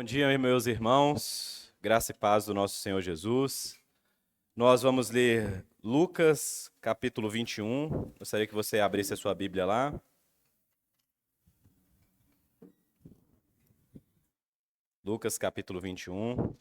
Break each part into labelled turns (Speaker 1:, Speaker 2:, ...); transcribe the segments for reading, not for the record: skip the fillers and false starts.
Speaker 1: dia, meus irmãos, graça e paz do nosso Senhor Jesus. Nós vamos ler Lucas, capítulo 21. Gostaria que você abrisse a sua Bíblia lá. Lucas, capítulo 21.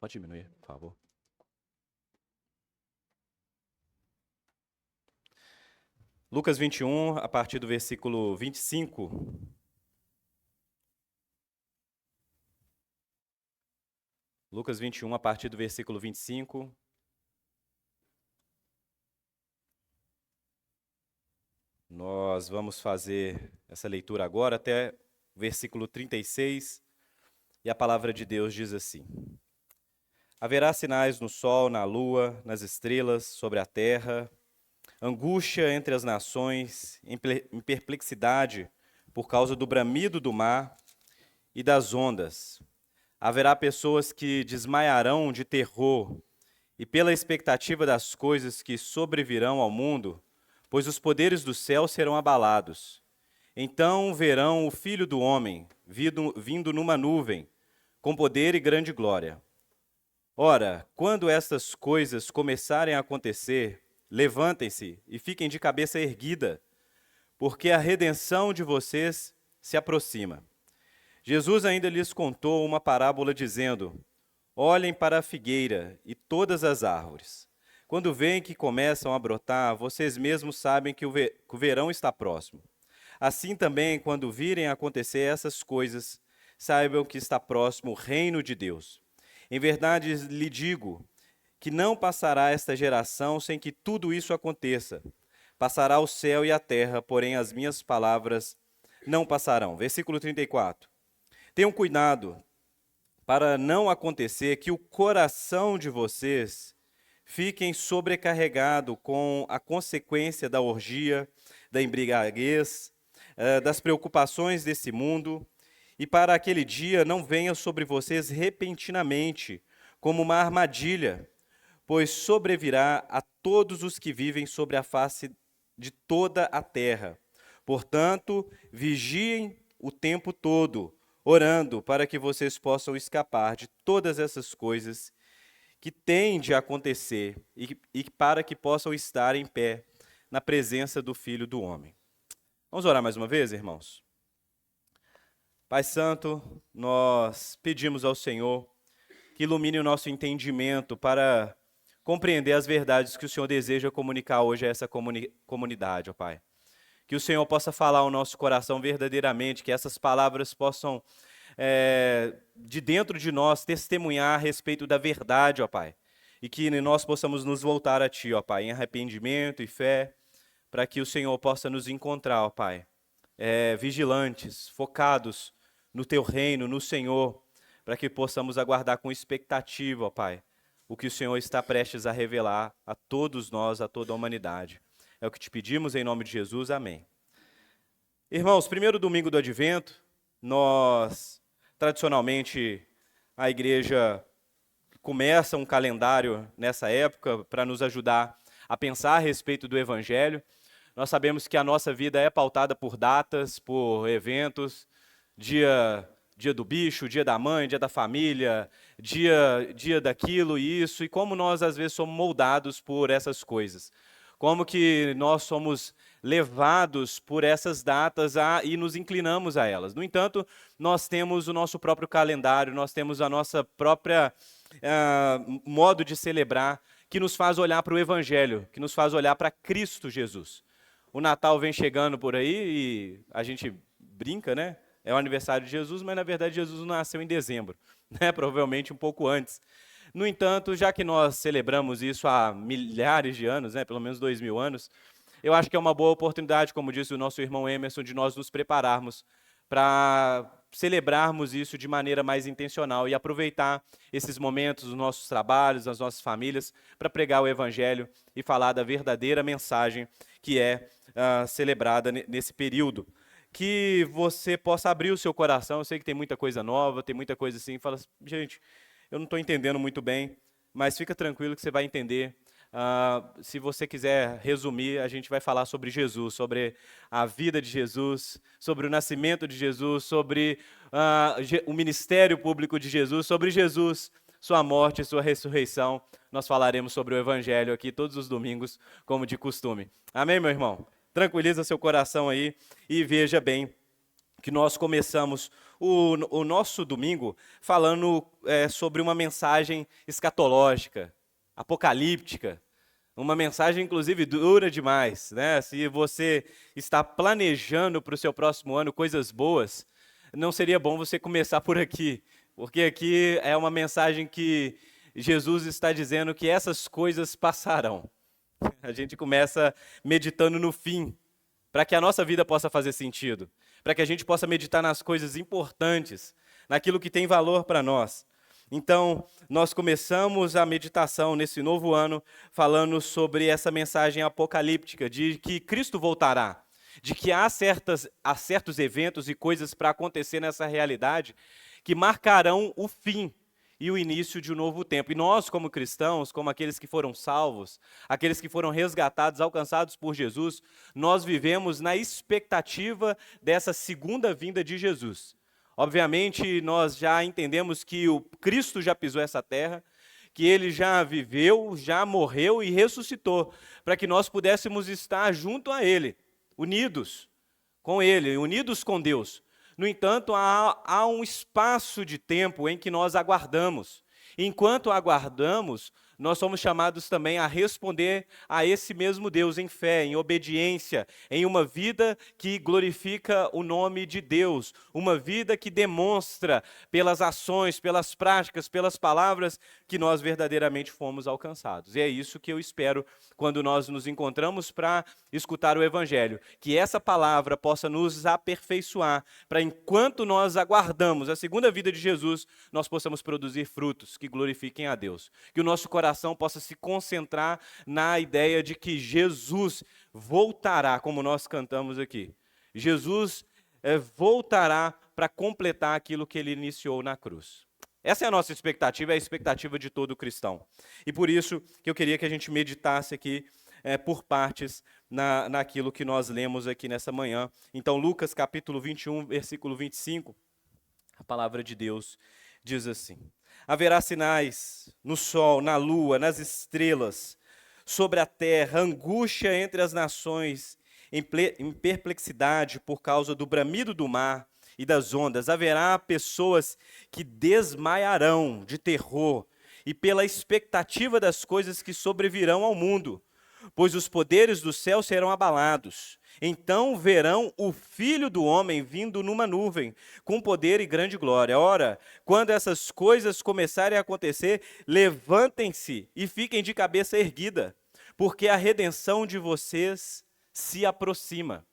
Speaker 1: Pode diminuir, por favor. Lucas 21, a partir do versículo 25. Lucas 21, a partir do versículo 25. Nós vamos fazer essa leitura agora até o versículo 36. E a palavra de Deus diz assim: Haverá sinais no sol, na lua, nas estrelas, sobre a terra, angústia entre as nações, em perplexidade por causa do bramido do mar e das ondas. Haverá pessoas que desmaiarão de terror e pela expectativa das coisas que sobrevirão ao mundo, pois os poderes do céu serão abalados. Então verão o Filho do Homem vindo numa nuvem, com poder e grande glória. Ora, quando estas coisas começarem a acontecer, levantem-se e fiquem de cabeça erguida, porque a redenção de vocês se aproxima. Jesus ainda lhes contou uma parábola dizendo: Olhem para a figueira e todas as árvores. Quando veem que começam a brotar, vocês mesmos sabem que o verão está próximo. Assim também, quando virem acontecer essas coisas, saibam que está próximo o reino de Deus. Em verdade lhe digo que não passará esta geração sem que tudo isso aconteça. Passará o céu e a terra, porém as minhas palavras não passarão. Versículo 34. Tenham cuidado para não acontecer que o coração de vocês fiquem sobrecarregado com a consequência da orgia, da embriaguez, das preocupações desse mundo, e para aquele dia não venha sobre vocês repentinamente, como uma armadilha, pois sobrevirá a todos os que vivem sobre a face de toda a terra. Portanto, vigiem o tempo todo, orando para que vocês possam escapar de todas essas coisas que têm de acontecer e para que possam estar em pé na presença do Filho do Homem. Vamos orar mais uma vez, irmãos? Pai Santo, nós pedimos ao Senhor que ilumine o nosso entendimento para compreender as verdades que o Senhor deseja comunicar hoje a essa comunidade, ó Pai. Que o Senhor possa falar ao nosso coração verdadeiramente, que essas palavras possam, de dentro de nós, testemunhar a respeito da verdade, ó Pai. E que nós possamos nos voltar a Ti, ó Pai, em arrependimento e fé, para que o Senhor possa nos encontrar, ó Pai, vigilantes, focados no Teu reino, no Senhor, para que possamos aguardar com expectativa, ó Pai, o que o Senhor está prestes a revelar a todos nós, a toda a humanidade. É o que te pedimos em nome de Jesus, amém. Irmãos, primeiro domingo do Advento, nós, tradicionalmente, a igreja começa um calendário nessa época para nos ajudar a pensar a respeito do Evangelho. Nós sabemos que a nossa vida é pautada por datas, por eventos, dia do bicho, dia da mãe, dia da família, dia daquilo e isso, e como nós às vezes somos moldados por essas coisas. Como que nós somos levados por essas datas e nos inclinamos a elas. No entanto, nós temos o nosso próprio calendário, nós temos a nossa própria modo de celebrar, que nos faz olhar para o Evangelho, que nos faz olhar para Cristo Jesus. O Natal vem chegando por aí e a gente brinca, né? É o aniversário de Jesus, mas na verdade Jesus nasceu em dezembro, né? Provavelmente um pouco antes. No entanto, já que nós celebramos isso há milhares de anos, né? Pelo menos 2000 anos, eu acho que é uma boa oportunidade, como disse o nosso irmão Emerson, de nós nos prepararmos para celebrarmos isso de maneira mais intencional e aproveitar esses momentos nos nossos trabalhos, nas nossas famílias, para pregar o Evangelho e falar da verdadeira mensagem que é celebrada nesse período. Que você possa abrir o seu coração. Eu sei que tem muita coisa nova, tem muita coisa assim, fala, gente, eu não estou entendendo muito bem, mas fica tranquilo que você vai entender. Se você quiser resumir, a gente vai falar sobre Jesus, sobre a vida de Jesus, sobre o nascimento de Jesus, sobre o ministério público de Jesus, sobre Jesus, sua morte e sua ressurreição. Nós falaremos sobre o Evangelho aqui todos os domingos, como de costume. Amém, meu irmão? Tranquiliza seu coração aí e veja bem que nós começamos o nosso domingo falando sobre uma mensagem escatológica, apocalíptica, uma mensagem, inclusive, dura demais, né? Se você está planejando para o seu próximo ano coisas boas, não seria bom você começar por aqui, porque aqui é uma mensagem que Jesus está dizendo que essas coisas passarão. A gente começa meditando no fim, para que a nossa vida possa fazer sentido, para que a gente possa meditar nas coisas importantes, naquilo que tem valor para nós. Então, nós começamos a meditação nesse novo ano falando sobre essa mensagem apocalíptica, de que Cristo voltará, de que há certos eventos e coisas para acontecer nessa realidade que marcarão o fim e o início de um novo tempo. E nós, como cristãos, como aqueles que foram salvos, aqueles que foram resgatados, alcançados por Jesus, nós vivemos na expectativa dessa segunda vinda de Jesus. Obviamente, nós já entendemos que o Cristo já pisou essa terra, que ele já viveu, já morreu e ressuscitou, para que nós pudéssemos estar junto a ele, unidos com ele, unidos com Deus. No entanto, há um espaço de tempo em que nós aguardamos. Enquanto aguardamos, nós somos chamados também a responder a esse mesmo Deus em fé, em obediência, em uma vida que glorifica o nome de Deus, uma vida que demonstra pelas ações, pelas práticas, pelas palavras que nós verdadeiramente fomos alcançados. E é isso que eu espero quando nós nos encontramos para escutar o Evangelho, que essa palavra possa nos aperfeiçoar, para enquanto nós aguardamos a segunda vida de Jesus, nós possamos produzir frutos que glorifiquem a Deus, que o nosso coração possa se concentrar na ideia de que Jesus voltará, como nós cantamos aqui. Jesus voltará para completar aquilo que ele iniciou na cruz. Essa é a nossa expectativa, é a expectativa de todo cristão. E por isso que eu queria que a gente meditasse aqui por partes naquilo que nós lemos aqui nessa manhã. Então, Lucas capítulo 21, versículo 25, a palavra de Deus diz assim: haverá sinais no sol, na lua, nas estrelas, sobre a terra, angústia entre as nações, em perplexidade por causa do bramido do mar e das ondas. Haverá pessoas que desmaiarão de terror e pela expectativa das coisas que sobrevirão ao mundo, pois os poderes do céu serão abalados. Então verão o Filho do Homem vindo numa nuvem, com poder e grande glória. Ora, quando essas coisas começarem a acontecer, levantem-se e fiquem de cabeça erguida, porque a redenção de vocês se aproxima.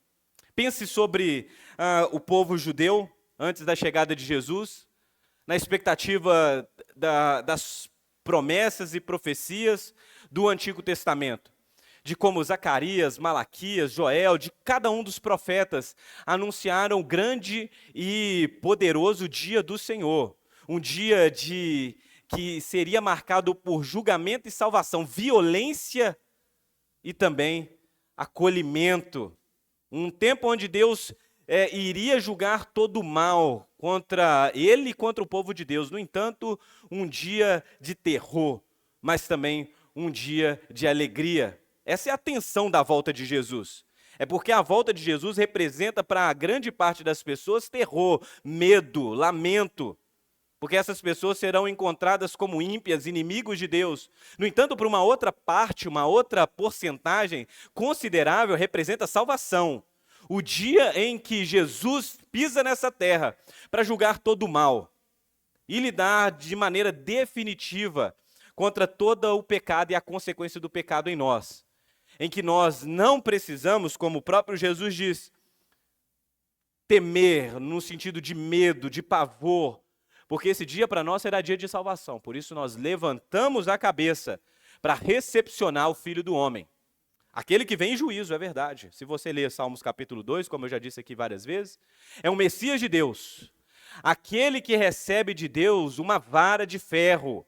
Speaker 1: Pense sobre o povo judeu, antes da chegada de Jesus, na expectativa das promessas e profecias do Antigo Testamento, de como Zacarias, Malaquias, Joel, de cada um dos profetas anunciaram o grande e poderoso dia do Senhor, um dia que seria marcado por julgamento e salvação, violência e também acolhimento, um tempo onde Deus iria julgar todo o mal contra ele e contra o povo de Deus. No entanto, um dia de terror, mas também um dia de alegria. Essa é a tensão da volta de Jesus. É porque a volta de Jesus representa para a grande parte das pessoas terror, medo, lamento. Porque essas pessoas serão encontradas como ímpias, inimigos de Deus. No entanto, para uma outra parte, uma outra porcentagem considerável, representa salvação. O dia em que Jesus pisa nessa terra para julgar todo o mal e lidar de maneira definitiva contra todo o pecado e a consequência do pecado em nós. Em que nós não precisamos, como o próprio Jesus diz, temer no sentido de medo, de pavor, porque esse dia para nós será dia de salvação. Por isso nós levantamos a cabeça para recepcionar o Filho do Homem. Aquele que vem em juízo, é verdade. Se você ler Salmos capítulo 2, como eu já disse aqui várias vezes, é o Messias de Deus. Aquele que recebe de Deus uma vara de ferro,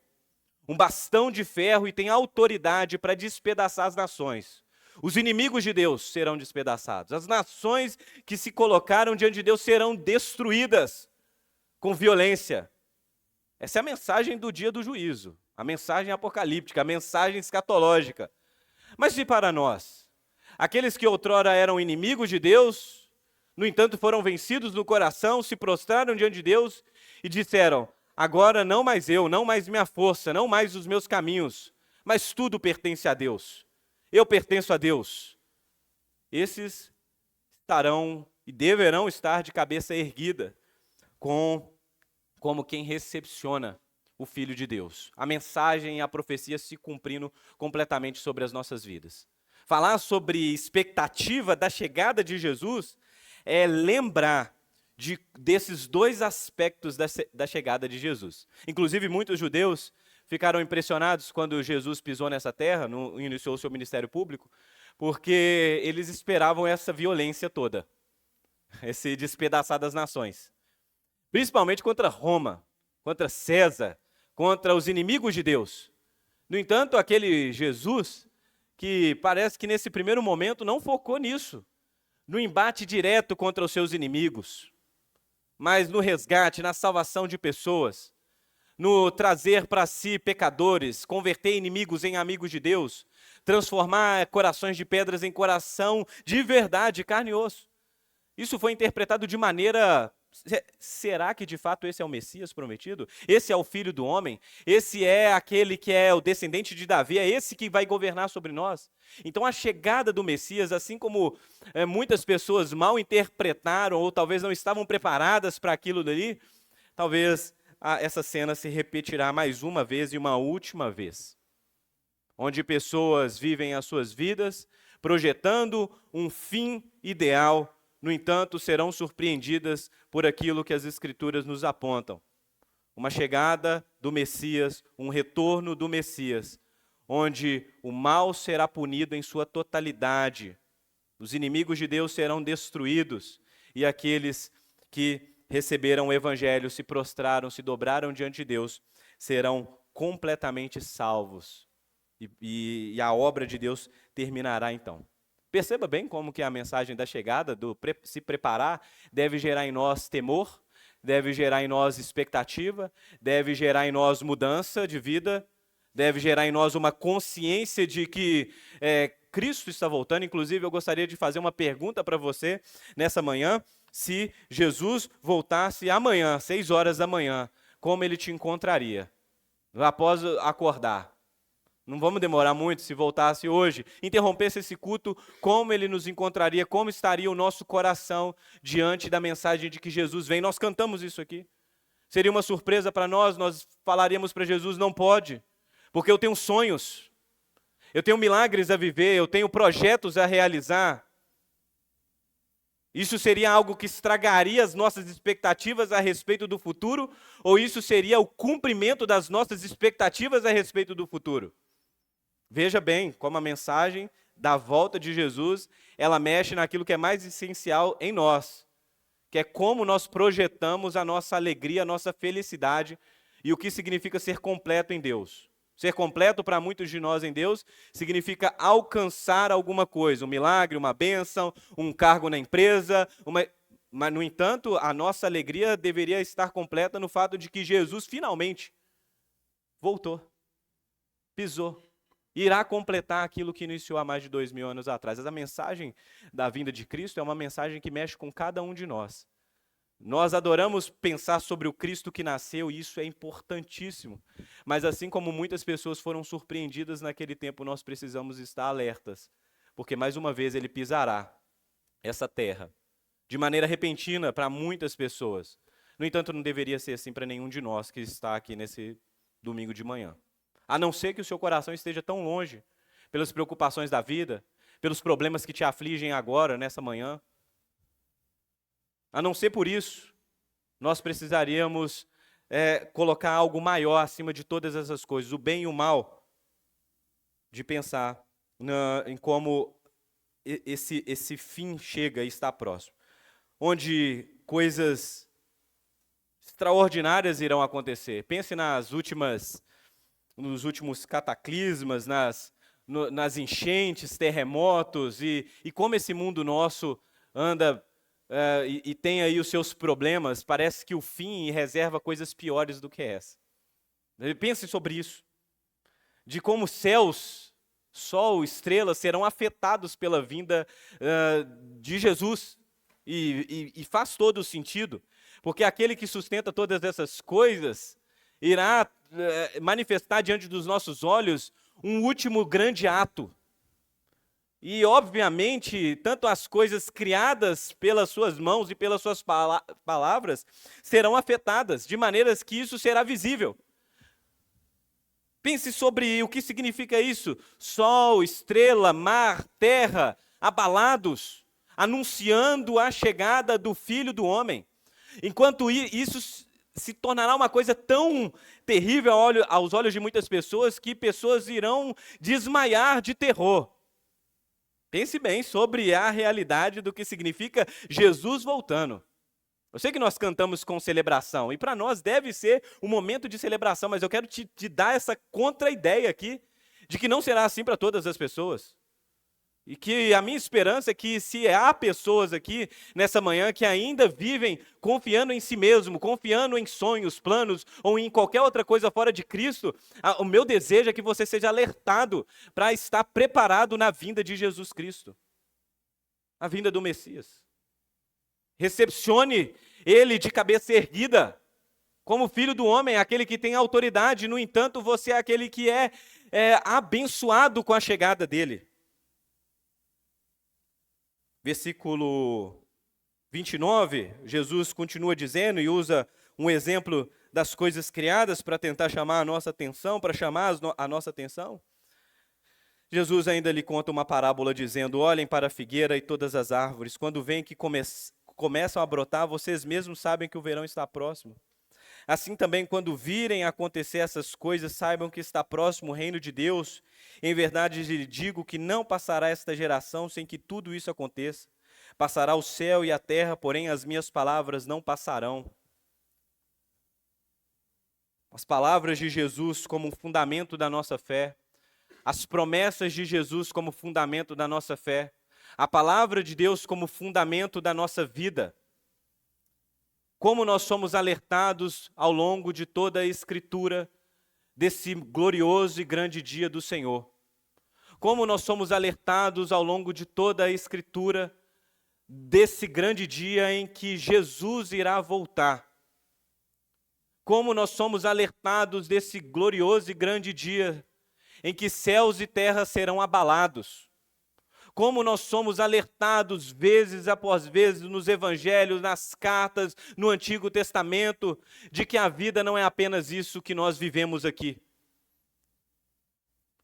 Speaker 1: um bastão de ferro e tem autoridade para despedaçar as nações. Os inimigos de Deus serão despedaçados. As nações que se colocaram diante de Deus serão destruídas com violência. Essa é a mensagem do dia do juízo, a mensagem apocalíptica, a mensagem escatológica. Mas e para nós? Aqueles que outrora eram inimigos de Deus, no entanto foram vencidos no coração, se prostraram diante de Deus e disseram: agora não mais eu, não mais minha força, não mais os meus caminhos, mas tudo pertence a Deus. Eu pertenço a Deus. Esses estarão e deverão estar de cabeça erguida, como quem recepciona o Filho de Deus. A mensagem e a profecia se cumprindo completamente sobre as nossas vidas. Falar sobre expectativa da chegada de Jesus é lembrar desses dois aspectos da chegada de Jesus. Inclusive, muitos judeus ficaram impressionados quando Jesus pisou nessa terra, iniciou o seu ministério público, porque eles esperavam essa violência toda, esse despedaçar das nações. Principalmente contra Roma, contra César, contra os inimigos de Deus. No entanto, aquele Jesus, que parece que nesse primeiro momento não focou nisso, no embate direto contra os seus inimigos, mas no resgate, na salvação de pessoas, no trazer para si pecadores, converter inimigos em amigos de Deus, transformar corações de pedras em coração de verdade, carne e osso. Isso foi interpretado de maneira... Será que de fato esse é o Messias prometido? Esse é o Filho do Homem? Esse é aquele que é o descendente de Davi? É esse que vai governar sobre nós? Então a chegada do Messias, assim como muitas pessoas mal interpretaram ou talvez não estavam preparadas para aquilo dali, talvez essa cena se repetirá mais uma vez e uma última vez. Onde pessoas vivem as suas vidas projetando um fim ideal. No entanto, serão surpreendidas por aquilo que as Escrituras nos apontam. Uma chegada do Messias, um retorno do Messias, onde o mal será punido em sua totalidade. Os inimigos de Deus serão destruídos e aqueles que receberam o Evangelho, se prostraram, se dobraram diante de Deus, serão completamente salvos. E a obra de Deus terminará então. Perceba bem como que a mensagem da chegada, do se preparar, deve gerar em nós temor, deve gerar em nós expectativa, deve gerar em nós mudança de vida, deve gerar em nós uma consciência de que Cristo está voltando. Inclusive, eu gostaria de fazer uma pergunta para você nessa manhã. Se Jesus voltasse amanhã, 6 horas da manhã, como ele te encontraria? Após acordar. Não vamos demorar muito, se voltasse hoje, interrompesse esse culto, como ele nos encontraria, como estaria o nosso coração diante da mensagem de que Jesus vem. Nós cantamos isso aqui. Seria uma surpresa para nós falaríamos para Jesus: não pode, porque eu tenho sonhos, eu tenho milagres a viver, eu tenho projetos a realizar. Isso seria algo que estragaria as nossas expectativas a respeito do futuro, ou isso seria o cumprimento das nossas expectativas a respeito do futuro? Veja bem como a mensagem da volta de Jesus, ela mexe naquilo que é mais essencial em nós, que é como nós projetamos a nossa alegria, a nossa felicidade e o que significa ser completo em Deus. Ser completo para muitos de nós em Deus significa alcançar alguma coisa, um milagre, uma bênção, um cargo na empresa, mas, no entanto, a nossa alegria deveria estar completa no fato de que Jesus finalmente voltou, pisou. Irá completar aquilo que iniciou há mais de 2000 anos atrás. A mensagem da vinda de Cristo é uma mensagem que mexe com cada um de nós. Nós adoramos pensar sobre o Cristo que nasceu, e isso é importantíssimo. Mas assim como muitas pessoas foram surpreendidas naquele tempo, nós precisamos estar alertas, porque mais uma vez ele pisará essa terra, de maneira repentina para muitas pessoas. No entanto, não deveria ser assim para nenhum de nós que está aqui nesse domingo de manhã. A não ser que o seu coração esteja tão longe, pelas preocupações da vida, pelos problemas que te afligem agora, nessa manhã. A não ser por isso, nós precisaríamos colocar algo maior acima de todas essas coisas, o bem e o mal, de pensar em como esse fim chega e está próximo, onde coisas extraordinárias irão acontecer. Pense nos últimos cataclismas, nas enchentes, terremotos, e como esse mundo nosso anda e tem aí os seus problemas. Parece que o fim reserva coisas piores do que essa. Pense sobre isso, de como céus, sol, estrelas serão afetados pela vinda de Jesus, e faz todo o sentido, porque aquele que sustenta todas essas coisas irá manifestar diante dos nossos olhos um último grande ato. E, obviamente, tanto as coisas criadas pelas suas mãos e pelas suas palavras serão afetadas, de maneiras que isso será visível. Pense sobre o que significa isso: sol, estrela, mar, terra, abalados, anunciando a chegada do Filho do Homem. Enquanto isso se tornará uma coisa tão terrível aos olhos de muitas pessoas, que pessoas irão desmaiar de terror. Pense bem sobre a realidade do que significa Jesus voltando. Eu sei que nós cantamos com celebração, e para nós deve ser um momento de celebração, mas eu quero te dar essa contra-ideia aqui, de que não será assim para todas as pessoas. E que a minha esperança é que, se há pessoas aqui nessa manhã que ainda vivem confiando em si mesmo, confiando em sonhos, planos ou em qualquer outra coisa fora de Cristo, o meu desejo é que você seja alertado para estar preparado na vinda de Jesus Cristo, a vinda do Messias. Recepcione ele de cabeça erguida, como Filho do Homem, aquele que tem autoridade. No entanto, você é aquele que é abençoado com a chegada dele. Versículo 29, Jesus continua dizendo e usa um exemplo das coisas criadas para tentar chamar a nossa atenção, para chamar a nossa atenção. Jesus ainda lhe conta uma parábola dizendo: olhem para a figueira e todas as árvores, quando veem que começam a brotar, vocês mesmos sabem que o verão está próximo. Assim também, quando virem acontecer essas coisas, saibam que está próximo o reino de Deus. Em verdade lhe digo que não passará esta geração sem que tudo isso aconteça. Passará o céu e a terra, porém as minhas palavras não passarão. As palavras de Jesus como fundamento da nossa fé, as promessas de Jesus como fundamento da nossa fé, a palavra de Deus como fundamento da nossa vida. Como nós somos alertados ao longo de toda a Escritura desse glorioso e grande dia do Senhor. Como nós somos alertados ao longo de toda a Escritura desse grande dia em que Jesus irá voltar. Como nós somos alertados desse glorioso e grande dia em que céus e terra serão abalados. Como nós somos alertados vezes após vezes nos evangelhos, nas cartas, no Antigo Testamento, de que a vida não é apenas isso que nós vivemos aqui.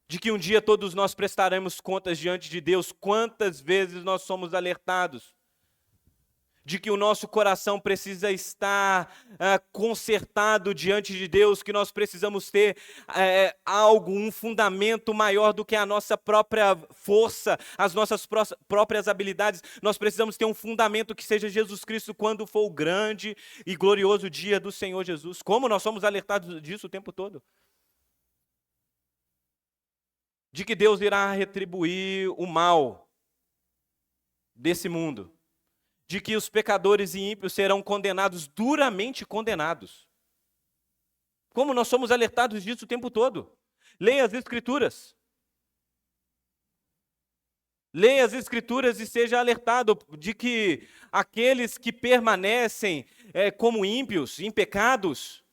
Speaker 1: De que um dia todos nós prestaremos contas diante de Deus. Quantas vezes nós somos alertados de que o nosso coração precisa estar consertado diante de Deus, que nós precisamos ter algo, um fundamento maior do que a nossa própria força, as nossas próprias habilidades. Nós precisamos ter um fundamento que seja Jesus Cristo quando for o grande e glorioso dia do Senhor Jesus. Como nós somos alertados disso o tempo todo? De que Deus irá retribuir o mal desse mundo. De que os pecadores e ímpios serão condenados, duramente condenados. Como nós somos alertados disso o tempo todo? Leia as Escrituras. Leia as Escrituras e seja alertado de que aqueles que permanecem como ímpios, em pecados,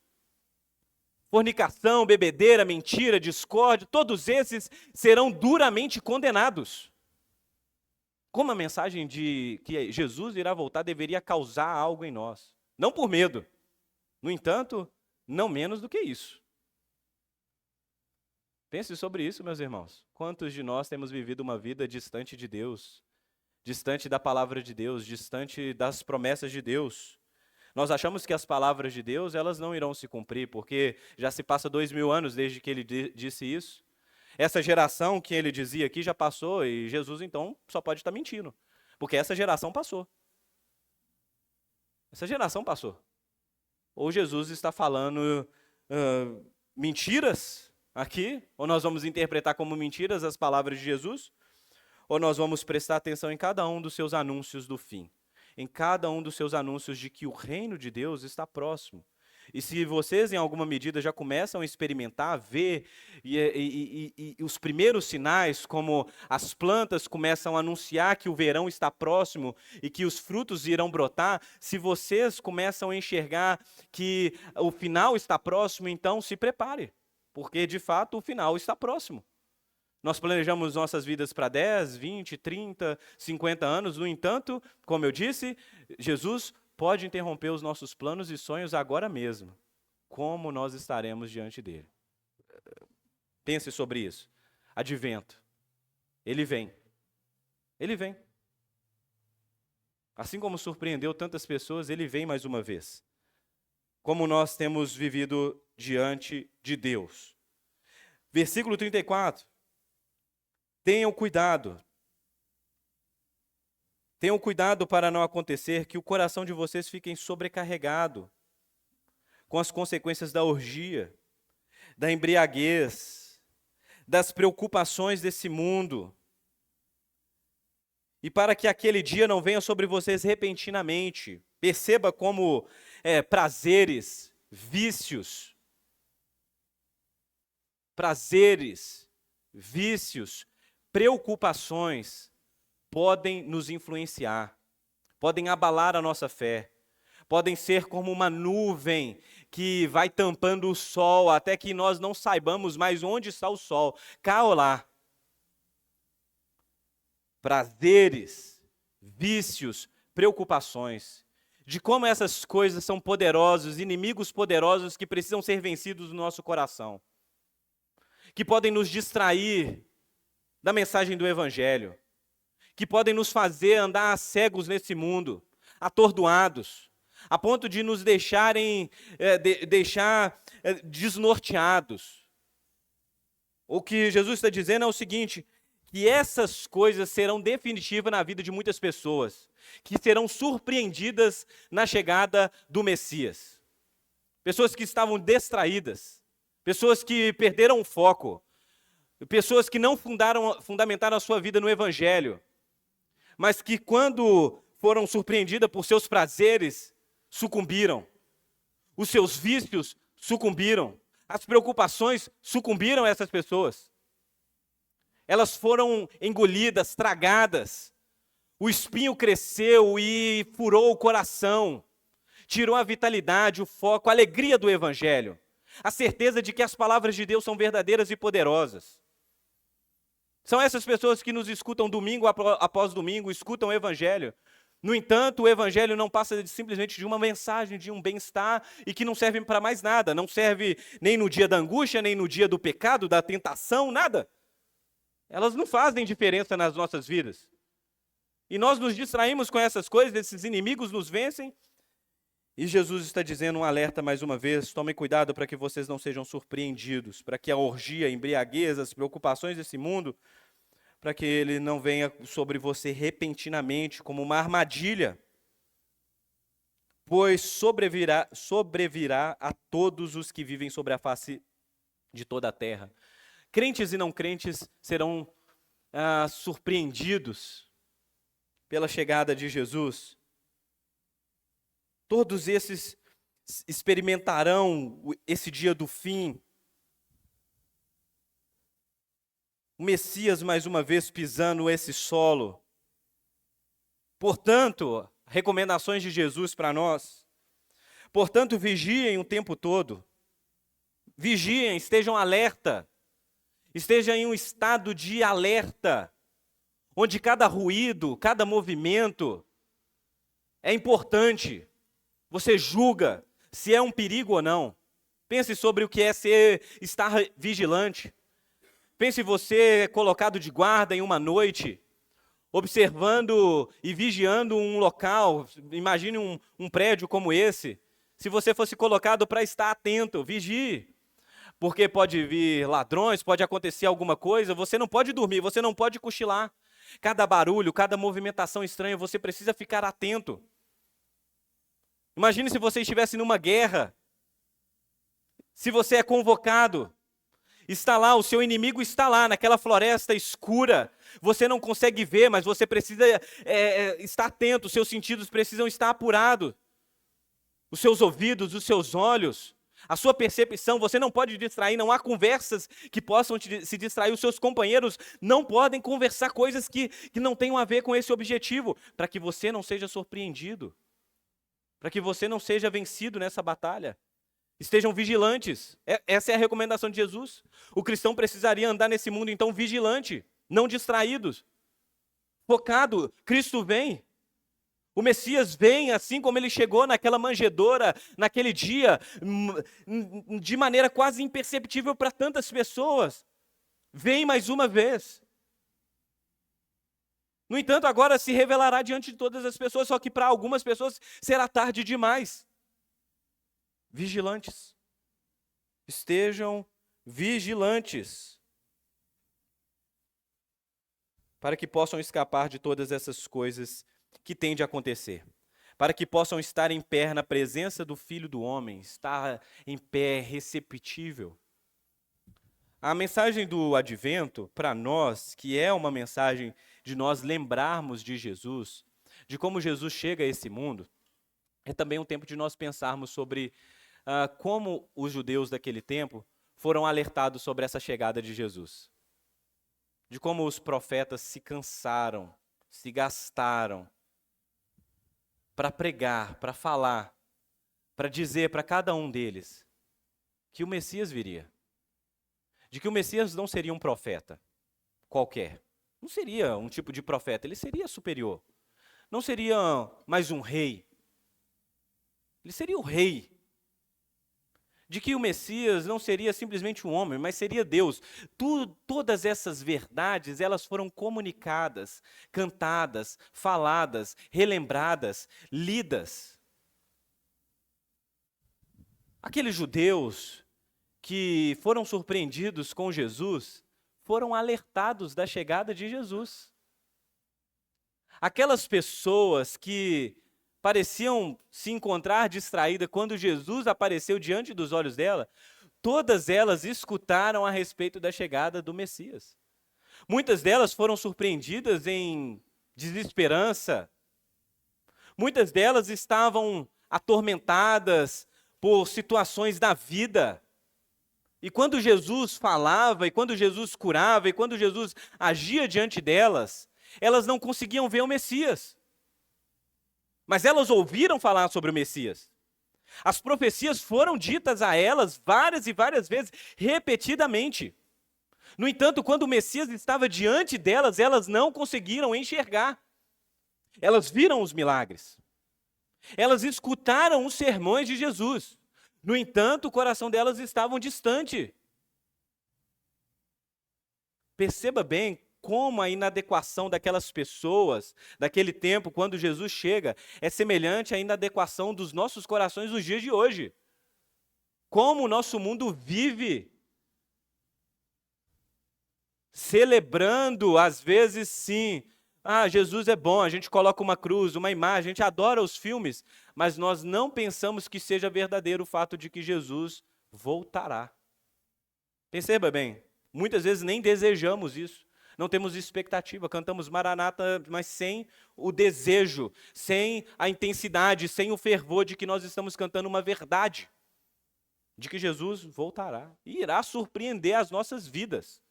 Speaker 1: fornicação, bebedeira, mentira, discórdia, todos esses serão duramente condenados. Como a mensagem de que Jesus irá voltar deveria causar algo em nós. Não por medo. No entanto, não menos do que isso. Pense sobre isso, meus irmãos. Quantos de nós temos vivido uma vida distante de Deus, distante da palavra de Deus, distante das promessas de Deus. Nós achamos que as palavras de Deus, elas não irão se cumprir, porque já se passa 2000 anos desde que ele disse isso. Essa geração que ele dizia aqui já passou e Jesus, então, só pode estar mentindo, porque essa geração passou. Essa geração passou. Ou Jesus está falando mentiras aqui, ou nós vamos interpretar como mentiras as palavras de Jesus, ou nós vamos prestar atenção em cada um dos seus anúncios do fim, em cada um dos seus anúncios de que o reino de Deus está próximo. E se vocês, em alguma medida, já começam a experimentar, a ver e os primeiros sinais, como as plantas começam a anunciar que o verão está próximo e que os frutos irão brotar, se vocês começam a enxergar que o final está próximo, então se prepare, porque, de fato, o final está próximo. Nós planejamos nossas vidas para 10, 20, 30, 50 anos, no entanto, como eu disse, Jesus pode interromper os nossos planos e sonhos agora mesmo. Como nós estaremos diante dele? Pense sobre isso. Advento. Ele vem. Ele vem. Assim como surpreendeu tantas pessoas, ele vem mais uma vez. Como nós temos vivido diante de Deus. Versículo 34. Tenham cuidado. Tenham cuidado para não acontecer que o coração de vocês fique sobrecarregado com as consequências da orgia, da embriaguez, das preocupações desse mundo. E para que aquele dia não venha sobre vocês repentinamente. Perceba como prazeres, vícios, preocupações podem nos influenciar, podem abalar a nossa fé, podem ser como uma nuvem que vai tampando o sol até que nós não saibamos mais onde está o sol, cá ou lá. Prazeres, vícios, preocupações, de como essas coisas são poderosos, inimigos poderosos que precisam ser vencidos no nosso coração, que podem nos distrair da mensagem do Evangelho, que podem nos fazer andar cegos nesse mundo, atordoados, a ponto de nos deixar desnorteados. O que Jesus está dizendo é o seguinte, que essas coisas serão definitivas na vida de muitas pessoas, que serão surpreendidas na chegada do Messias. Pessoas que estavam distraídas, pessoas que perderam o foco, pessoas que não fundamentaram a sua vida no Evangelho, mas que quando foram surpreendidas por seus prazeres, sucumbiram. Os seus vícios sucumbiram. As preocupações sucumbiram a essas pessoas. Elas foram engolidas, tragadas. O espinho cresceu e furou o coração. Tirou a vitalidade, o foco, a alegria do Evangelho. A certeza de que as palavras de Deus são verdadeiras e poderosas. São essas pessoas que nos escutam domingo após domingo, escutam o Evangelho. No entanto, o Evangelho não passa simplesmente de uma mensagem, de um bem-estar, e que não serve para mais nada. Não serve nem no dia da angústia, nem no dia do pecado, da tentação, nada. Elas não fazem diferença nas nossas vidas. E nós nos distraímos com essas coisas, esses inimigos nos vencem. E Jesus está dizendo um alerta mais uma vez, tomem cuidado para que vocês não sejam surpreendidos, para que a orgia, a embriaguez, as preocupações desse mundo, para que ele não venha sobre você repentinamente como uma armadilha, pois sobrevirá a todos os que vivem sobre a face de toda a terra. Crentes e não crentes serão surpreendidos pela chegada de Jesus. Todos esses experimentarão esse dia do fim. O Messias, mais uma vez, pisando esse solo. Portanto, recomendações de Jesus para nós. Portanto, vigiem o tempo todo. Vigiem, estejam alerta. Estejam em um estado de alerta, onde cada ruído, cada movimento é importante. Você julga se é um perigo ou não. Pense sobre o que é estar vigilante. Pense você colocado de guarda em uma noite, observando e vigiando um local. Imagine um prédio como esse. Se você fosse colocado para estar atento, vigie. Porque pode vir ladrões, pode acontecer alguma coisa, você não pode dormir, você não pode cochilar. Cada barulho, cada movimentação estranha, você precisa ficar atento. Imagine se você estivesse numa guerra. Se você é convocado, está lá, o seu inimigo está lá, naquela floresta escura. Você não consegue ver, mas você precisa estar atento, os seus sentidos precisam estar apurados. Os seus ouvidos, os seus olhos, a sua percepção, você não pode distrair, não há conversas que possam se distrair. Os seus companheiros não podem conversar coisas que não tenham a ver com esse objetivo, para que você não seja surpreendido, para que você não seja vencido nessa batalha. Estejam vigilantes. Essa é a recomendação de Jesus. O cristão precisaria andar nesse mundo, então, vigilante, não distraídos, focado. Cristo vem. O Messias vem, assim como ele chegou naquela manjedoura, naquele dia, de maneira quase imperceptível para tantas pessoas. Vem mais uma vez. No entanto, agora se revelará diante de todas as pessoas, só que para algumas pessoas será tarde demais. Vigilantes. Estejam vigilantes, para que possam escapar de todas essas coisas que têm de acontecer, para que possam estar em pé na presença do Filho do Homem, estar em pé receptível. A mensagem do Advento, para nós, que é uma mensagem de nós lembrarmos de Jesus, de como Jesus chega a esse mundo, é também um tempo de nós pensarmos sobre como os judeus daquele tempo foram alertados sobre essa chegada de Jesus. De como os profetas se cansaram, se gastaram para pregar, para falar, para dizer para cada um deles que o Messias viria. De que o Messias não seria um profeta qualquer. Não seria um tipo de profeta, ele seria superior. Não seria mais um rei. Ele seria o rei. De que o Messias não seria simplesmente um homem, mas seria Deus. Todas essas verdades, elas foram comunicadas, cantadas, faladas, relembradas, lidas. Aqueles judeus que foram surpreendidos com Jesus, foram alertados da chegada de Jesus. Aquelas pessoas que pareciam se encontrar distraídas quando Jesus apareceu diante dos olhos dela, todas elas escutaram a respeito da chegada do Messias. Muitas delas foram surpreendidas em desesperança. Muitas delas estavam atormentadas por situações da vida. E quando Jesus falava, e quando Jesus curava, e quando Jesus agia diante delas, elas não conseguiam ver o Messias. Mas elas ouviram falar sobre o Messias. As profecias foram ditas a elas várias e várias vezes, repetidamente. No entanto, quando o Messias estava diante delas, elas não conseguiram enxergar. Elas viram os milagres. Elas escutaram os sermões de Jesus. No entanto, o coração delas estava distante. Perceba bem como a inadequação daquelas pessoas, daquele tempo, quando Jesus chega, é semelhante à inadequação dos nossos corações nos dias de hoje. Como o nosso mundo vive celebrando, às vezes sim, Jesus é bom, a gente coloca uma cruz, uma imagem, a gente adora os filmes, mas nós não pensamos que seja verdadeiro o fato de que Jesus voltará. Perceba bem, muitas vezes nem desejamos isso. Não temos expectativa, cantamos Maranata, mas sem o desejo, sem a intensidade, sem o fervor de que nós estamos cantando uma verdade, de que Jesus voltará e irá surpreender as nossas vidas,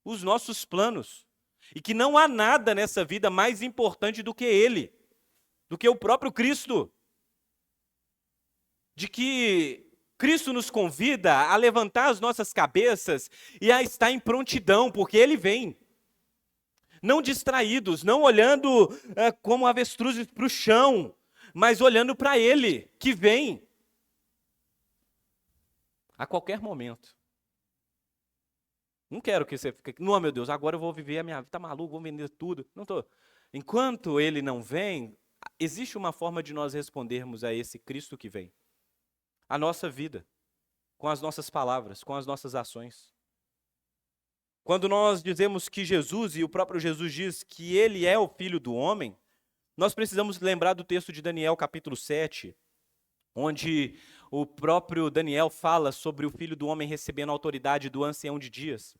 Speaker 1: os nossos planos, e que não há nada nessa vida mais importante do que Ele, do que o próprio Cristo, de que Cristo nos convida a levantar as nossas cabeças e a estar em prontidão, porque Ele vem. Não distraídos, não olhando como avestruzes para o chão, mas olhando para Ele, que vem a qualquer momento. Não quero que você fique, não, meu Deus, agora eu vou viver a minha vida, tá maluco, vou vender tudo. Não tô. Enquanto ele não vem, existe uma forma de nós respondermos a esse Cristo que vem. A nossa vida, com as nossas palavras, com as nossas ações. Quando nós dizemos que Jesus, e o próprio Jesus diz que ele é o Filho do homem, nós precisamos lembrar do texto de Daniel, capítulo 7, onde o próprio Daniel fala sobre o Filho do homem recebendo a autoridade do ancião de dias.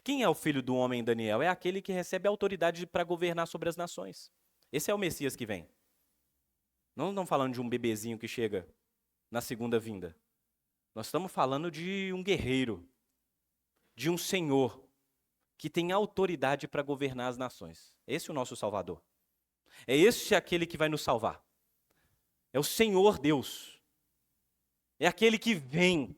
Speaker 1: Quem é o Filho do homem, Daniel? É aquele que recebe a autoridade para governar sobre as nações. Esse é o Messias que vem. Não estamos falando de um bebezinho que chega na segunda vinda. Nós estamos falando de um guerreiro, de um Senhor que tem autoridade para governar as nações. Esse é o nosso Salvador. É esse aquele que vai nos salvar. É o Senhor Deus. É aquele que vem.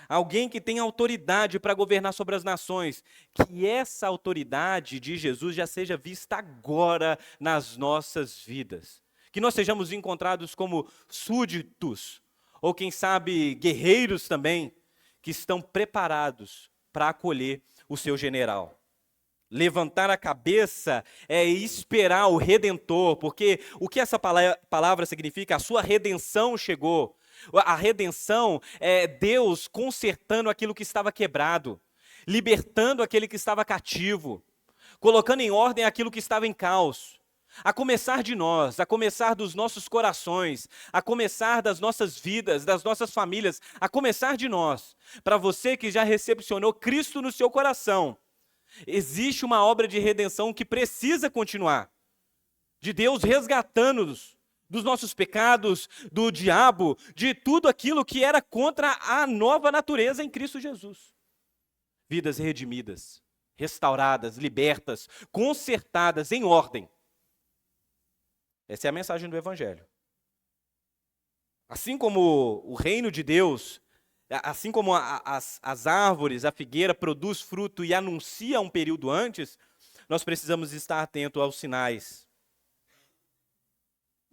Speaker 1: Alguém que tem autoridade para governar sobre as nações. Que essa autoridade de Jesus já seja vista agora nas nossas vidas. Que nós sejamos encontrados como súditos, ou quem sabe guerreiros também, que estão preparados para acolher o seu general. Levantar a cabeça é esperar o Redentor, porque o que essa palavra significa? A sua redenção chegou. A redenção é Deus consertando aquilo que estava quebrado, libertando aquele que estava cativo, colocando em ordem aquilo que estava em caos. A começar de nós, a começar dos nossos corações, a começar das nossas vidas, das nossas famílias, a começar de nós. Para você que já recepcionou Cristo no seu coração, existe uma obra de redenção que precisa continuar. De Deus resgatando-nos dos nossos pecados, do diabo, de tudo aquilo que era contra a nova natureza em Cristo Jesus. Vidas redimidas, restauradas, libertas, consertadas, em ordem. Essa é a mensagem do Evangelho. Assim como o reino de Deus, assim como as árvores, a figueira produz fruto e anuncia um período antes, nós precisamos estar atentos aos sinais.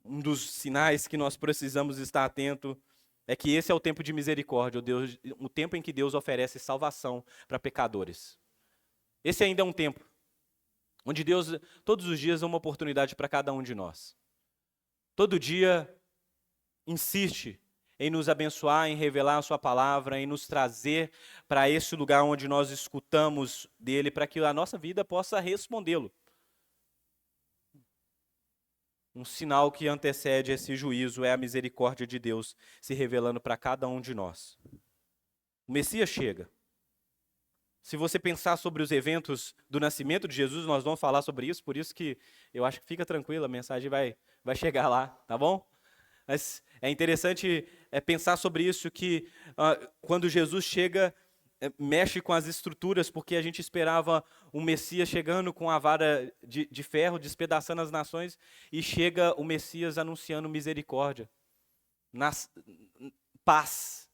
Speaker 1: Um dos sinais que nós precisamos estar atento é que esse é o tempo de misericórdia, o tempo em que Deus oferece salvação para pecadores. Esse ainda é um tempo onde Deus, todos os dias, dá uma oportunidade para cada um de nós. Todo dia insiste em nos abençoar, em revelar a sua palavra, em nos trazer para esse lugar onde nós escutamos dele, para que a nossa vida possa respondê-lo. Um sinal que antecede esse juízo é a misericórdia de Deus se revelando para cada um de nós. O Messias chega. Se você pensar sobre os eventos do nascimento de Jesus, nós vamos falar sobre isso, por isso que eu acho que fica tranquilo, a mensagem vai chegar lá, tá bom? Mas é interessante pensar sobre isso, que quando Jesus chega, mexe com as estruturas, porque a gente esperava um Messias chegando com a vara de ferro, despedaçando as nações, e chega o Messias anunciando misericórdia, paz.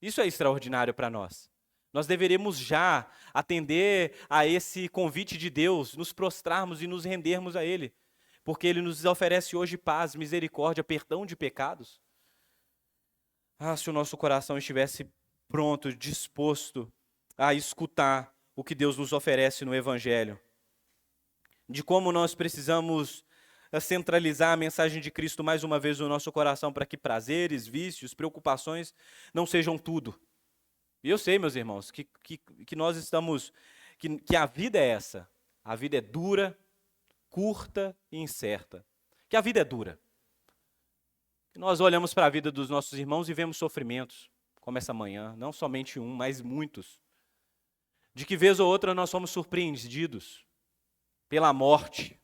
Speaker 1: Isso é extraordinário para nós. Nós deveremos já atender a esse convite de Deus, nos prostrarmos e nos rendermos a Ele, porque Ele nos oferece hoje paz, misericórdia, perdão de pecados. Se o nosso coração estivesse pronto, disposto a escutar o que Deus nos oferece no Evangelho, de como nós precisamos centralizar a mensagem de Cristo mais uma vez no nosso coração, para que prazeres, vícios, preocupações não sejam tudo. E eu sei, meus irmãos, que nós estamos, que a vida é essa. A vida é dura, curta e incerta. Que a vida é dura. Que nós olhamos para a vida dos nossos irmãos e vemos sofrimentos, como essa manhã, não somente um, mas muitos. De que vez ou outra nós somos surpreendidos pela morte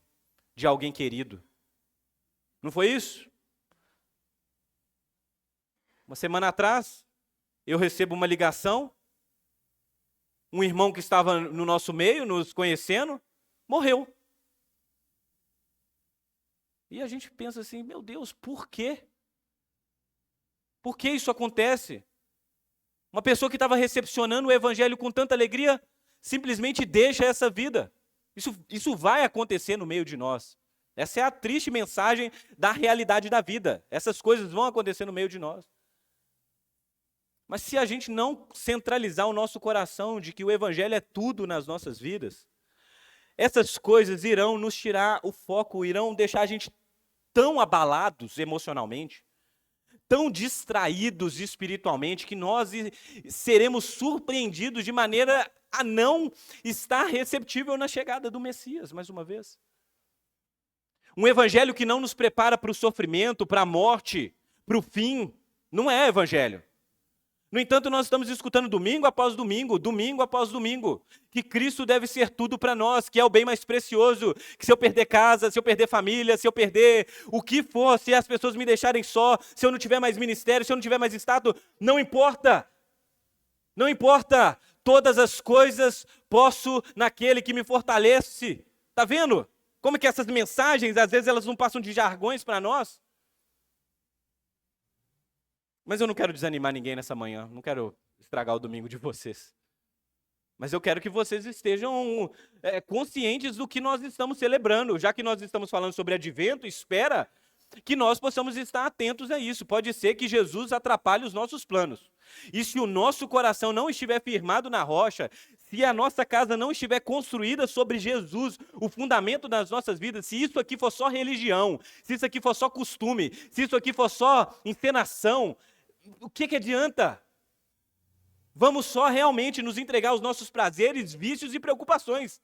Speaker 1: de alguém querido. Não foi isso? Uma semana atrás, eu recebo uma ligação, um irmão que estava no nosso meio, nos conhecendo, morreu. E a gente pensa assim, meu Deus, por quê? Por que isso acontece? Uma pessoa que estava recepcionando o Evangelho com tanta alegria, simplesmente deixa essa vida. Isso vai acontecer no meio de nós. Essa é a triste mensagem da realidade da vida. Essas coisas vão acontecer no meio de nós. Mas se a gente não centralizar o nosso coração de que o evangelho é tudo nas nossas vidas, essas coisas irão nos tirar o foco, irão deixar a gente tão abalados emocionalmente, tão distraídos espiritualmente, que nós seremos surpreendidos de maneira a não estar receptível na chegada do Messias, mais uma vez. Um evangelho que não nos prepara para o sofrimento, para a morte, para o fim, não é evangelho. No entanto, nós estamos escutando domingo após domingo, domingo após domingo, que Cristo deve ser tudo para nós, que é o bem mais precioso, que se eu perder casa, se eu perder família, se eu perder o que for, se as pessoas me deixarem só, se eu não tiver mais ministério, se eu não tiver mais status, não importa. Não importa. Todas as coisas posso naquele que me fortalece. Está vendo? Como que essas mensagens, às vezes, elas não passam de jargões para nós? Mas eu não quero desanimar ninguém nessa manhã, não quero estragar o domingo de vocês. Mas eu quero que vocês estejam conscientes do que nós estamos celebrando. Já que nós estamos falando sobre advento, espera que nós possamos estar atentos a isso. Pode ser que Jesus atrapalhe os nossos planos. E se o nosso coração não estiver firmado na rocha, se a nossa casa não estiver construída sobre Jesus, o fundamento das nossas vidas, se isso aqui for só religião, se isso aqui for só costume, se isso aqui for só encenação, o que adianta? Vamos só realmente nos entregar aos nossos prazeres, vícios e preocupações,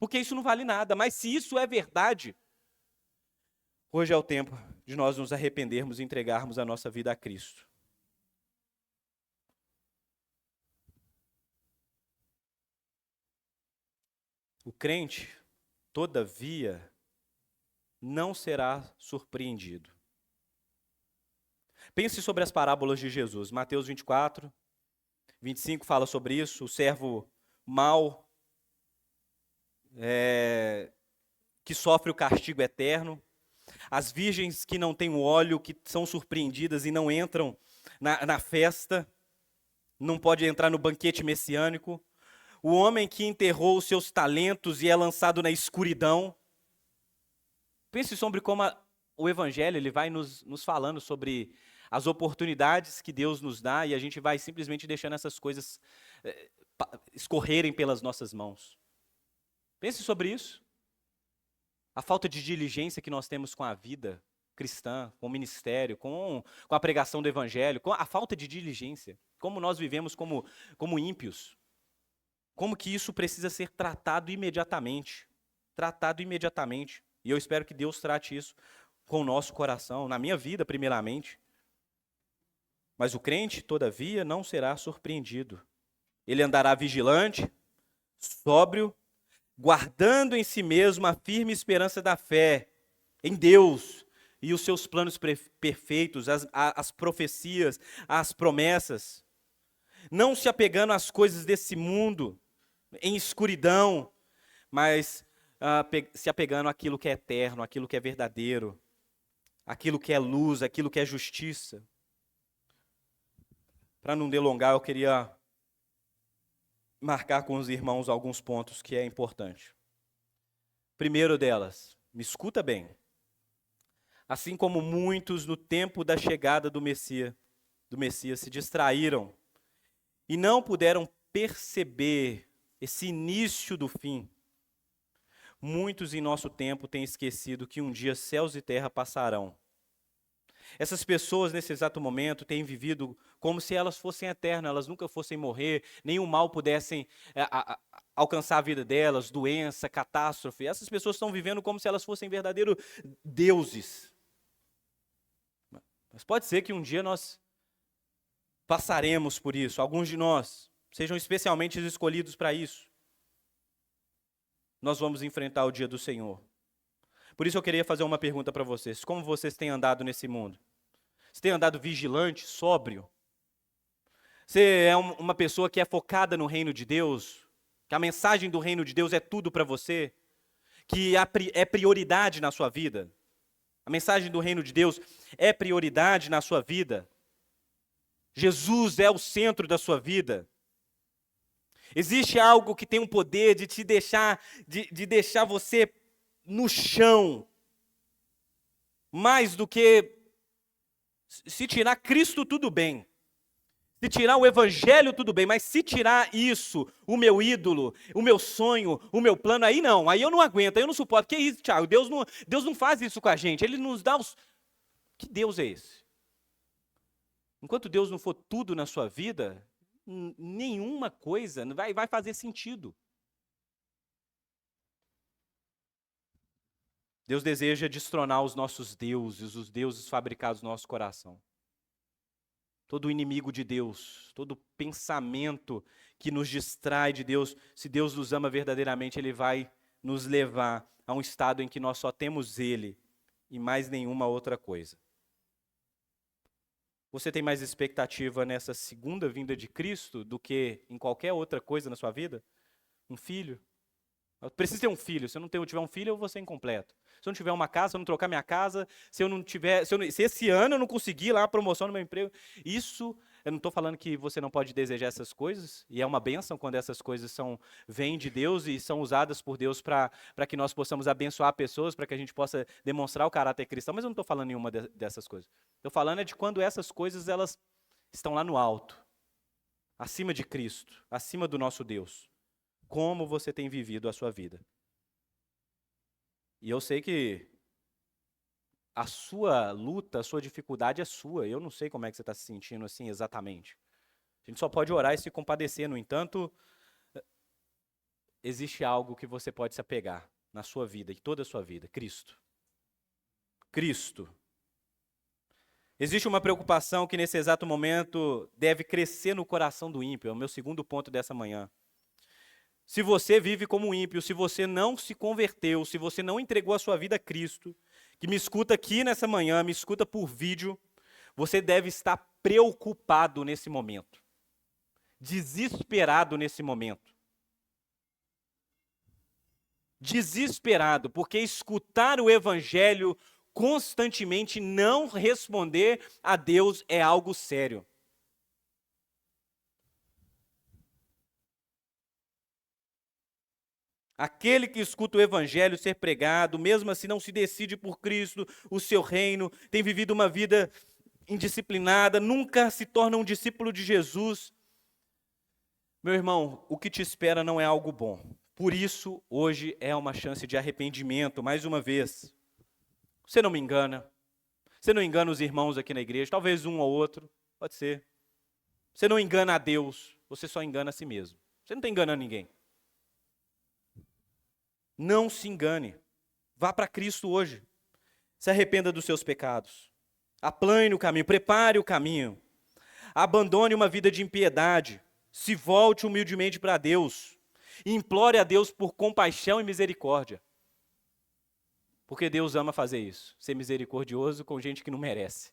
Speaker 1: porque isso não vale nada. Mas se isso é verdade, hoje é o tempo de nós nos arrependermos e entregarmos a nossa vida a Cristo. O crente, todavia, não será surpreendido. Pense sobre as parábolas de Jesus. Mateus 24, 25 fala sobre isso. O servo mau, que sofre o castigo eterno. As virgens que não têm o óleo, que são surpreendidas e não entram na festa. Não pode entrar no banquete messiânico. O homem que enterrou os seus talentos e é lançado na escuridão. Pense sobre como o Evangelho ele vai nos falando sobre as oportunidades que Deus nos dá e a gente vai simplesmente deixando essas coisas escorrerem pelas nossas mãos. Pense sobre isso. A falta de diligência que nós temos com a vida cristã, com o ministério, com a pregação do Evangelho, com a falta de diligência, como nós vivemos como ímpios. Como que isso precisa ser tratado imediatamente. Tratado imediatamente. E eu espero que Deus trate isso com o nosso coração, na minha vida primeiramente. Mas o crente, todavia, não será surpreendido. Ele andará vigilante, sóbrio, guardando em si mesmo a firme esperança da fé em Deus e os seus planos perfeitos, as profecias, as promessas. Não se apegando às coisas desse mundo, em escuridão, mas se apegando àquilo que é eterno, àquilo que é verdadeiro, aquilo que é luz, aquilo que é justiça. Para não delongar, eu queria marcar com os irmãos alguns pontos que é importante. Primeiro delas, me escuta bem. Assim como muitos no tempo da chegada do Messias se distraíram e não puderam perceber esse início do fim, muitos em nosso tempo têm esquecido que um dia céus e terra passarão. Essas pessoas, nesse exato momento, têm vivido como se elas fossem eternas, elas nunca fossem morrer, nenhum mal pudessem alcançar a vida delas, doença, catástrofe. Essas pessoas estão vivendo como se elas fossem verdadeiros deuses. Mas pode ser que um dia nós passaremos por isso, alguns de nós sejam especialmente escolhidos para isso. Nós vamos enfrentar o dia do Senhor. Por isso eu queria fazer uma pergunta para vocês. Como vocês têm andado nesse mundo? Você tem andado vigilante, sóbrio? Você é uma pessoa que é focada no reino de Deus? Que a mensagem do reino de Deus é tudo para você? Que é prioridade na sua vida? A mensagem do reino de Deus é prioridade na sua vida? Jesus é o centro da sua vida? Existe algo que tem um poder de te deixar, de deixar você no chão, mais do que se tirar Cristo tudo bem. Se tirar o evangelho, tudo bem, mas se tirar isso, o meu ídolo, o meu sonho, o meu plano, aí não, aí eu não aguento, aí eu não suporto. Que isso, Tiago? Deus não faz isso com a gente, Ele nos dá os... Que Deus é esse? Enquanto Deus não for tudo na sua vida, nenhuma coisa vai fazer sentido. Deus deseja destronar os nossos deuses, os deuses fabricados no nosso coração. Todo inimigo de Deus, todo pensamento que nos distrai de Deus, se Deus nos ama verdadeiramente, Ele vai nos levar a um estado em que nós só temos Ele e mais nenhuma outra coisa. Você tem mais expectativa nessa segunda vinda de Cristo do que em qualquer outra coisa na sua vida? Um filho? Eu preciso ter um filho. Se eu não tiver um filho, eu vou ser incompleto. Se eu não tiver uma casa, se eu não trocar minha casa, se esse ano eu não conseguir lá a promoção no meu emprego, isso, eu não estou falando que você não pode desejar essas coisas, e é uma bênção quando essas coisas vêm de Deus e são usadas por Deus para que nós possamos abençoar pessoas, para que a gente possa demonstrar o caráter cristão, mas eu não estou falando nenhuma dessas coisas. Estou falando de quando essas coisas elas estão lá no alto, acima de Cristo, acima do nosso Deus. Como você tem vivido a sua vida? E eu sei que a sua luta, a sua dificuldade é sua. Eu não sei como é que você está se sentindo assim exatamente. A gente só pode orar e se compadecer. No entanto, existe algo que você pode se apegar na sua vida, em toda a sua vida: Cristo. Cristo. Existe uma preocupação que nesse exato momento deve crescer no coração do ímpio. É o meu segundo ponto dessa manhã. Se você vive como um ímpio, se você não se converteu, se você não entregou a sua vida a Cristo, que me escuta aqui nessa manhã, me escuta por vídeo, você deve estar preocupado nesse momento, desesperado nesse momento. Desesperado, porque escutar o evangelho constantemente, não responder a Deus é algo sério. Aquele que escuta o evangelho ser pregado, mesmo assim não se decide por Cristo, o seu reino, tem vivido uma vida indisciplinada, nunca se torna um discípulo de Jesus. Meu irmão, o que te espera não é algo bom. Por isso, hoje é uma chance de arrependimento, mais uma vez. Você não me engana. Você não engana os irmãos aqui na igreja, talvez um ou outro, pode ser. Você não engana a Deus, você só engana a si mesmo. Você não está enganando ninguém. Não se engane. Vá para Cristo hoje. Se arrependa dos seus pecados. Aplane o caminho, prepare o caminho. Abandone uma vida de impiedade. Se volte humildemente para Deus. E implore a Deus por compaixão e misericórdia. Porque Deus ama fazer isso. Ser misericordioso com gente que não merece.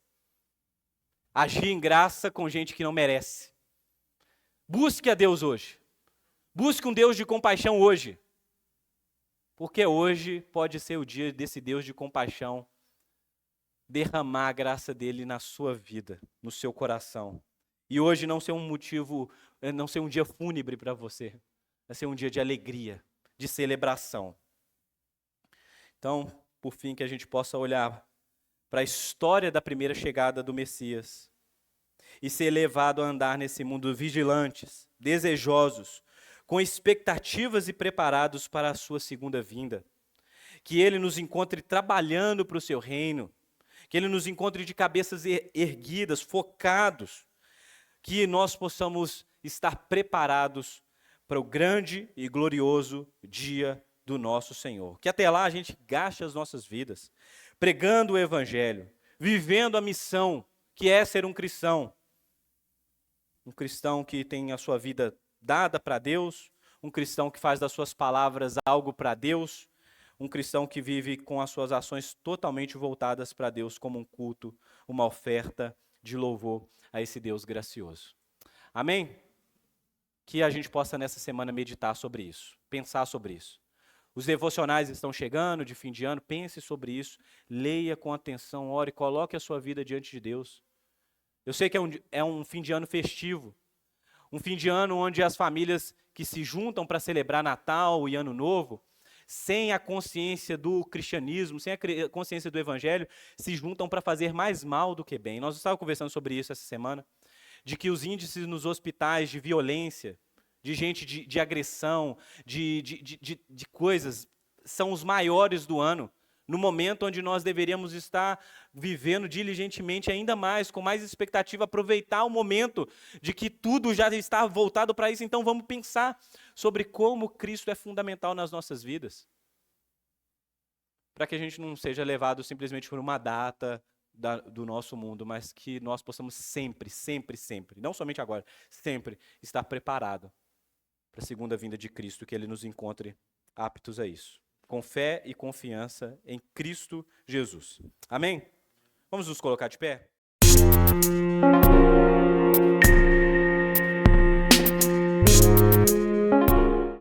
Speaker 1: Agir em graça com gente que não merece. Busque a Deus hoje. Busque um Deus de compaixão hoje. Porque hoje pode ser o dia desse Deus de compaixão derramar a graça dele na sua vida, no seu coração. E hoje não ser um motivo, não ser um dia fúnebre para você, vai ser um dia de alegria, de celebração. Então, por fim, que a gente possa olhar para a história da primeira chegada do Messias e ser levado a andar nesse mundo vigilantes, desejosos, com expectativas e preparados para a sua segunda vinda. Que Ele nos encontre trabalhando para o seu reino, que Ele nos encontre de cabeças erguidas, focados, que nós possamos estar preparados para o grande e glorioso dia do nosso Senhor. Que até lá a gente gaste as nossas vidas, pregando o Evangelho, vivendo a missão que é ser um cristão que tem a sua vida dada para Deus, um cristão que faz das suas palavras algo para Deus, um cristão que vive com as suas ações totalmente voltadas para Deus como um culto, uma oferta de louvor a esse Deus gracioso. Amém? Que a gente possa nessa semana meditar sobre isso, pensar sobre isso. Os devocionais estão chegando de fim de ano, pense sobre isso, leia com atenção, ore, coloque a sua vida diante de Deus. Eu sei que é um fim de ano festivo, um fim de ano onde as famílias que se juntam para celebrar Natal e Ano Novo, sem a consciência do cristianismo, sem a consciência do Evangelho, se juntam para fazer mais mal do que bem. Nós estávamos conversando sobre isso essa semana. de que os índices nos hospitais de violência, de gente de agressão, de coisas, são os maiores do ano, no momento onde nós deveríamos estar vivendo diligentemente ainda mais, com mais expectativa, aproveitar o momento de que tudo já está voltado para isso. Então vamos pensar sobre como Cristo é fundamental nas nossas vidas, para que a gente não seja levado simplesmente por uma data do nosso mundo, mas que nós possamos sempre, sempre, sempre, não somente agora, sempre estar preparado para a segunda vinda de Cristo, que Ele nos encontre aptos a isso, com fé e confiança em Cristo Jesus. Amém? Vamos nos colocar de pé?